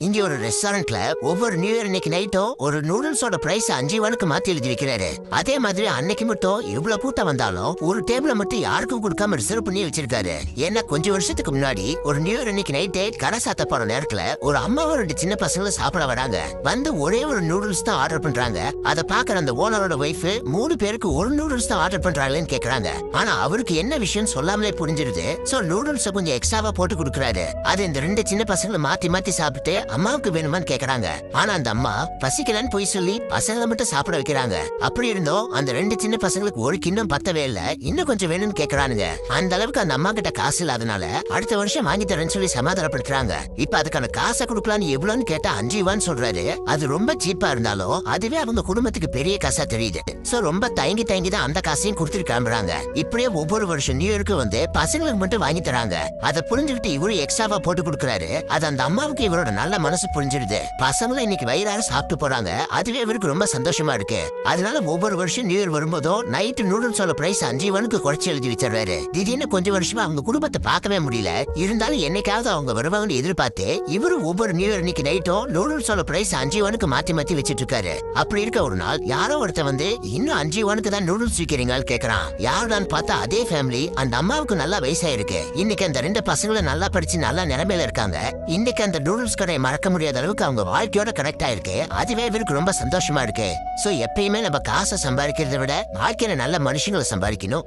இங்க ஒரு ரெஸ்டாரண்ட்ல ஒவ்வொரு நியூ இயர் அன்னைக்கு நைட்டும் ஒரு நூடுல்ஸோட பிரைஸ் 5 மாத்தி எழுதி வைக்கிறாரு. அதே மாதிரி அன்னைக்கு மட்டும் எவ்வளவு கூட்டம் வந்தாலும் ஒரு டேபிள மட்டும் யாருக்கும் கொடுக்காம ரிசர்வ் பண்ணி வச்சிருக்காரு. ஏன்னா கொஞ்சம் வருஷத்துக்கு முன்னாடி ஒரு நியூ இயர் அன்னைக்கு நைட்டே கடை சாத்த போற நேரத்துல ஒரு அம்மாவும் 2 சின்ன பசங்களும் சாப்பிட வராங்க. வந்து ஒரே ஒரு நூடுல்ஸ் தான் ஆர்டர் பண்றாங்க. அதை பாக்குற அந்த ஓனரோட ஒய்ஃப் 3 பேருக்கு ஒரு நூடுல்ஸ் தான் ஆர்டர் பண்றாங்களேன்னு கேக்குறாங்க. ஆனா அவருக்கு என்ன விஷயம் சொல்லாமலே புரிஞ்சிருது. சோ நூடுல்ஸ் கொஞ்சம் எக்ஸ்ட்ராவா போட்டு கொடுக்குறாரு. அது இந்த 2 சின்ன பசங்களை மாத்தி மாத்தி சாப்பிட்டு அம்மாவுக்கு வேணுமான்னு கேக்குறாங்க. ஆனா அந்த அம்மா பசிக்கலன்னு போய் சொல்லி பசங்களை மட்டும் சாப்பிட வைக்கிறாங்க. அப்படி இருந்தோம் அந்த 2 சின்ன பசங்களுக்கு ஒரு கிண்ணம் பத்தவே இல்ல, இன்னும் கொஞ்சம் வேணும்னு கேக்குறானுங்க. அந்த அளவுக்கு அந்த அம்மா கிட்ட காசு இல்லாதனால அடுத்த வருஷம் வாங்கி தரேன்னு சொல்லி சமாதானப்படுத்துறாங்க. இப்ப அதுக்கான காசை கொடுக்கலான்னு எவ்வளவுன்னு கேட்டா 5 சொல்றாரு. அது ரொம்ப சீப்பா இருந்தாலும் அதுவே அவங்க குடும்பத்துக்கு பெரிய காசா தெரியுது. சோ ரொம்ப தயங்கி தான் அந்த காசையும் கொடுத்துட்டு கிளம்புறாங்க. இப்படியே ஒவ்வொரு வருஷம் நியூ இயருக்கு வந்து பசங்களுக்கு மட்டும் வாங்கி தராங்க. அதை புரிஞ்சுக்கிட்டு இவரு எக்ஸ்ட்ராவா போட்டு கொடுக்குறாரு. அது அந்த அம்மாவுக்கு இவரோட நல்ல மனசு புரிஞ்சிருது. பசங்களும் இன்னைக்கு வயிறார சாப்பிட்டு போறாங்க. அதுவே இவருக்கு ரொம்ப சந்தோஷமா இருக்கு. அதனால ஒவ்வொரு வருஷம் நியூ இயர் வரும்போதும் நைட்டு நூடுல்ஸோட பிரைஸ் 5 குறைச்சி எழுதி வச்சிடறாரு. திடீர்னு கொஞ்சம் வருஷமா அவங்க குடும்பத்தை பார்க்கவே முடியல. இருந்தாலும் என்னைக்காவது அவங்க வருவாங்கன்னு எதிர்பார்த்து இவரு ஒவ்வொரு நியூ இயர் இன்னைக்கு நைட்டும் நூடுல்ஸோட பிரைஸ் 5 மாத்தி மாத்தி வச்சிட்டு இருக்காரு. அப்படி இருக்க ஒரு நாள் யாரோ ஒருத்த வந்து இன்னும் 5 தான் நூடுல்ஸ் விற்கிறீங்கன்னு கேக்குறான். யாருடான்னு பார்த்தா அதே ஃபேமிலி. அந்த அம்மாவுக்கு நல்லா வயசாயிருக்கு. இன்னைக்கு அந்த 2 பசங்களும் நல்லா படிச்சு நல்லா நிலைமையில இருக்காங்க. இன்னைக்கு அந்த நூடுல்ஸ் கடையை மறக்க முடியாத அளவுக்கு அவங்க வாழ்க்கையோட கனெக்ட் ஆயிருக்கு. அதுவே இவருக்கு ரொம்ப சந்தோஷமா இருக்கு. சோ எப்பயுமே நம்ம காசை சம்பாதிக்கிறத விட வாழ்க்கையில நல்ல மனுஷங்களை சம்பாதிக்கணும்.